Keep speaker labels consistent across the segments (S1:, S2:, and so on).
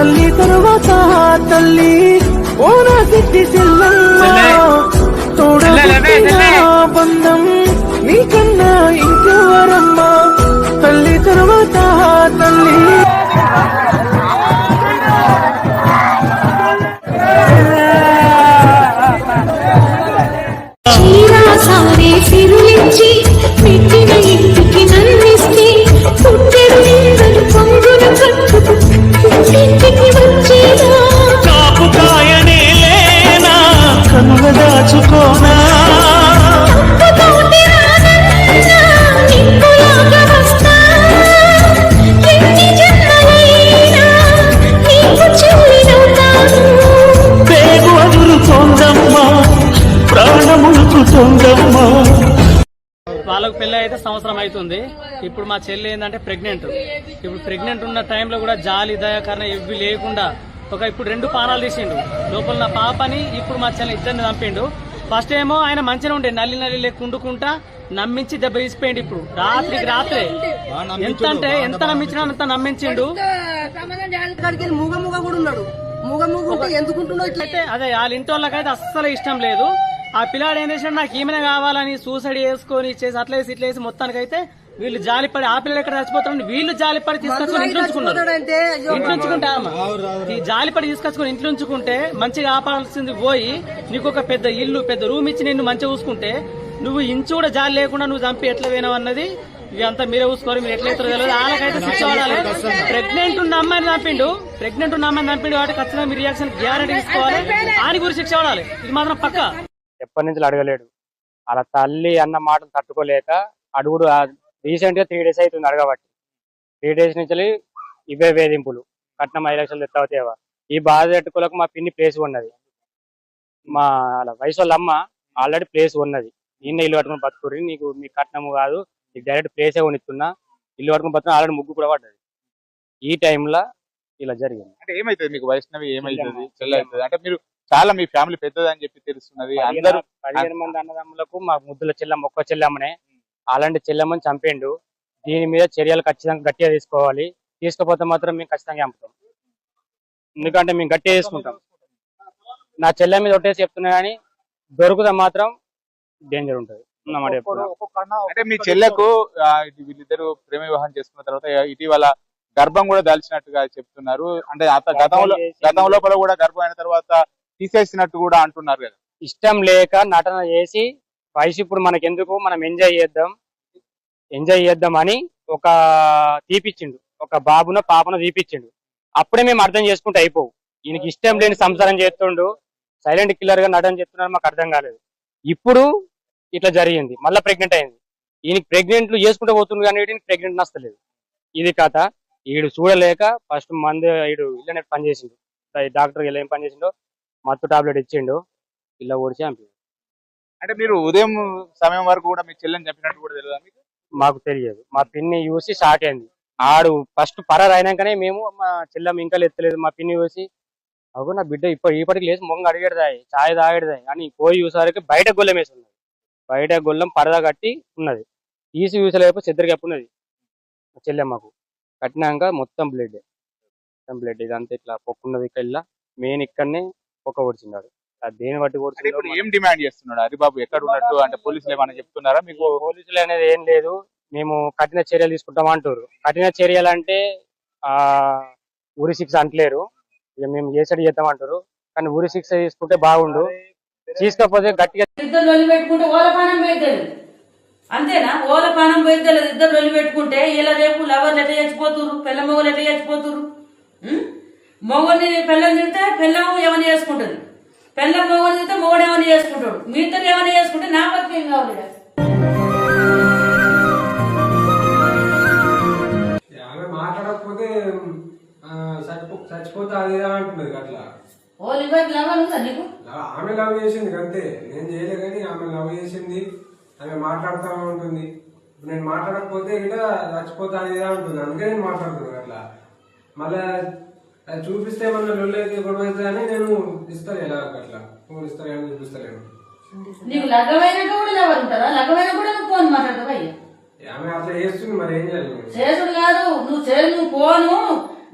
S1: తల్లి తరువాత తల్లి ఓన సిట్టి బంధం నీకన్నా ఇంకెవరమ్మా తల్లి తరువాత తల్లి
S2: సిరులించి పెట్టిన ఇంటికి నన్నిస్తే పుట్టెడు నిందలు పొంగున కట్టుకు ఇంటికి వచ్చేదా
S1: కాపు కాయనే లేనా కనుగ దాచుకోనా
S2: నిప్పులాగా వస్తా ఎన్ని జన్మలైనా నీకు చెల్లినవుతాను
S1: పేగు అదురుతోందమ్మా ప్రాణములుకుతోందమ్మా.
S3: వాళ్ళకు పెళ్ళి అయితే సంవత్సరం అవుతుంది. ఇప్పుడు మా చెల్లి ఏంటంటే ప్రెగ్నెంట్. ఇప్పుడు ప్రెగ్నెంట్ ఉన్న టైంలో కూడా జాలి దయాకరణ ఇవి లేకుండా ఇప్పుడు 2 పానాలు తీసిండు లోపల నా పాపని. ఇప్పుడు మా చెల్లి ఇద్దరిని చంపిండు. ఫస్ట్ ఏమో ఆయన మంచిగా ఉండే నల్లి లేకుండుకుంటా నమ్మించి దెబ్బ తీసిపోయిండు. ఇప్పుడు రాత్రికి రాత్రే ఎంత నమ్మించినా అంత నమ్మించిండు. అదే వాళ్ళ ఇంటి వాళ్ళకైతే అస్సలు ఇష్టం లేదు. ఆ పిల్లాడు ఏం చేసినా నాకు ఈమెనే కావాలని సూసైడ్ చేసుకొని చేసి అట్లేసి ఇట్లేసి మొత్తానికైతే వీళ్ళు జాలిపడి ఆ పిల్లలు ఎక్కడ చచ్చిపోతారని వీళ్ళు జాలిపడి తీసుకొచ్చుకొని ఇంట్లో జాలిపడి తీసుకొచ్చుకొని ఇంట్లో ఉంచుకుంటే మంచిగా ఆపాల్సింది పోయి నీకు ఒక పెద్ద ఇల్లు పెద్ద రూమ్ ఇచ్చి నిన్ను మంచిగా చూసుకుంటే నువ్వు ఇంచు కూడా జాలి లేకుండా నువ్వు చంపి ఎట్లా పోయినావు అన్నది ఇదంతా మీరే చూసుకోవాలి. మీరు ఎట్లా ఎత్తారో తెలియదు. వాళ్ళకైతే శిక్ష పడాలి. ప్రెగ్నెంట్ ఉన్న అమ్మాయిని చంపిండు కాబట్టి ఖచ్చితంగా మీ రియాక్షన్ గ్యారెంటీ తీసుకోవాలి. ఆయన గురి శిక్ష పడాలి. ఇది మాత్రం పక్క.
S4: ఎప్పటి నుంచి అడగలేడు. అలా తల్లి అన్న మాటలు తట్టుకోలేక అడుగుడు. రీసెంట్ గా 3 days అవుతుంది అడగబట్టి. 3 days నుంచి ఇవే వేధింపులు. కట్నం 5 లక్షలు తెస్తావతేవా. ఈ బాధ తట్టుకోలేక మా పిన్ని ప్లేస్ ఉన్నది. మా వయసు వాళ్ళ అమ్మ ఆల్రెడీ ప్లేస్ ఉన్నది. నిన్న ఇల్లు కట్టుకుని బతుకుర్రి, నీకు మీ కట్నము కాదు, నీకు డైరెక్ట్ ప్లేసే కొనిస్తున్నా, ఇల్లు కట్టుకుని బతుకున్నా. ఆల్రెడీ ముగ్గు కూడా పడ్డది. ఈ టైంలో ఇలా జరిగింది.
S5: అంటే ఏమైతుంది మీకు వైష్ణవి ఏమైతుంది చెల్లెవుతుంది అంటే మీరు చాలా మీ ఫ్యామిలీ పెద్దదని చెప్పి తెలుస్తున్నది.
S4: 15 మంది అన్నదమ్ములకు మా ముద్దుల చెల్లెమ్మ ఒక్క చెల్లెమ్మనే. అలాంటి చెల్లెమ్మని చంపేండు. దీని మీద చర్యలు ఖచ్చితంగా గట్టిగా తీసుకోవాలి. తీసుకోపోతే మాత్రం మేము ఖచ్చితంగా చంపుతాం. ఎందుకంటే మేము గట్టిగా తీసుకుంటాం. నా చెల్లె మీద ఒట్టేసి చెప్తున్నా కానీ దొరుకుతా మాత్రం డేంజర్ ఉంటుంది.
S5: అంటే మీ చెల్లెకు వీళ్ళిద్దరు ప్రేమ వివాహం చేసుకున్న తర్వాత ఇటీవల గర్భం కూడా దాల్చినట్టుగా చెప్తున్నారు. అంటే గతం లోపల కూడా గర్భం అయిన తర్వాత తీసేసినట్టు కూడా అంటున్నారు కదా.
S4: ఇష్టం లేక నటన చేసి వయసు ఇప్పుడు మనకెందుకు, మనం ఎంజాయ్ చేద్దాం అని ఒక తీపిచ్చిండు. ఒక బాబున పాపను తీపిచ్చిండు. అప్పుడే మేము అర్థం చేసుకుంటే అయిపోవు. ఈయనకి ఇష్టం లేని సంసారం చేస్తుండు. సైలెంట్ కిల్లర్ గా నటన చేస్తున్నారు. మాకు అర్థం కాలేదు. ఇప్పుడు ఇట్లా జరిగింది. మళ్ళీ ప్రెగ్నెంట్ అయింది. ఈయనకి ప్రెగ్నెంట్లు చేసుకుంటూ పోతుంది కానీ వీటిని ప్రెగ్నెంట్ నచ్చలేదు. ఇది కథ. ఈడు చూడలేక ఫస్ట్ మంది ఈడు ఇళ్ళనే పని చేసిండు. డాక్టర్ ఇలా ఏం పని చేసిండో మత్తు టాబ్లెట్ ఇచ్చిండు. ఇలా ఓడిచి చంపిండు.
S5: అంటే మీరు ఉదయం సమయం వరకు కూడా మీ చెల్లెని చంపినట్టు కూడా తెలియదా మీకు?
S4: మాకు తెలియదు. మా పిన్ని చూసి షాక్ అయింది. ఆడు ఫస్ట్ పరారు అయినాకనే మేము మా చెల్లెమ్మ ఇంకా ఎత్తలేదు. మా పిన్ని చూసి అవు నా బిడ్డ ఇప్పటికి లేచి మొంగ అడిగేదాయి, ఛాయ్ తాగేదాయి అని పోయి చూసేసరికి బయట గొల్లెం వేసి ఉన్నది. బయట గొల్లెం పరదా కట్టి ఉన్నది. తీసి చూసలేకపోతే చెద్దరికి ఉన్నది చెల్లెమ్మకు. కట్టినాక మొత్తం బ్లడ్ ఇదంతా ఇట్లా పొక్కున్నది. ఇక్కడ మెయిన్ ఇక్కడనే పొక్క పొడిచిన్నాడు. దేని బట్టి
S5: ఇప్పుడు ఏం డిమాండ్ చేస్తున్నాడు హరిబాబు? ఎక్కడ ఉన్నట్టు అంటే పోలీసులు ఏమైనా చెప్తున్నారా మీకు?
S4: పోలీసులు అనేది ఏం లేదు. మేము కఠిన చర్యలు తీసుకుంటాం అంటారు. కఠిన చర్యలు అంటే ఉరి శిక్ష అంటలేరు. ఇక మేము చేసేది చేద్దామంటారు. కానీ ఉరి శిక్ష తీసుకుంటే బాగుండు. తీసుకోకపోతే గట్టిగా
S6: పెట్టుకుంటే ఓల పానం పోయిద్దరు. అంతేనా? ఓల పానం పోయిద్దరు. ఇద్దరు లొల్లి పెట్టుకుంటే ఇలా రేపు లవర్లు ఎట్లా చచ్చిపోతురు, పెళ్ళ మొగలు ఎట్లా చచ్చిపోతురు. మొగని పెళ్ళని తింటే పెళ్ళం ఏమని చేసుకుంటుంది, పెళ్ళ మొగని తింటే మొగడు ఏమని చేసుకుంటాడు. మీ ఇద్దరు ఏమని చేసుకుంటే నా బతుకు ఏం కావాలి.
S7: మాట్లాడకపోతే చచ్చిపోతే అది అంటున్నది. అట్లా ఆమె లవ్ చేసింది అంతే, నేను చేయలే. కానీ ఆమె లవ్ చేసింది, ఆమె మాట్లాడుతూ ఉంటుంది. నేను మాట్లాడకపోతే ఇట్లా చచ్చిపోతా అనేది ఉంటుంది. అందుకే నేను మాట్లాడుతున్నాను. అట్లా మళ్ళా చూపిస్తే ఏమన్నా లొల్లైతే గొడవ అయితే అని నేను ఇస్తాను. ఎలా అట్లా ఫోన్ ఇస్తాను చూపిస్తలేను. ఆమె అట్లా చేస్తుంది. మరి ఏం చేయాలి?
S6: చేసుడు కాదు, నువ్వు ఫోను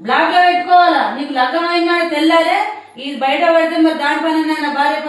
S6: బ్లాక్ లో పెట్టుకోవాలా. నీకు లగ్గం ఇది బయట పడితే మరి దానిపైన భార్య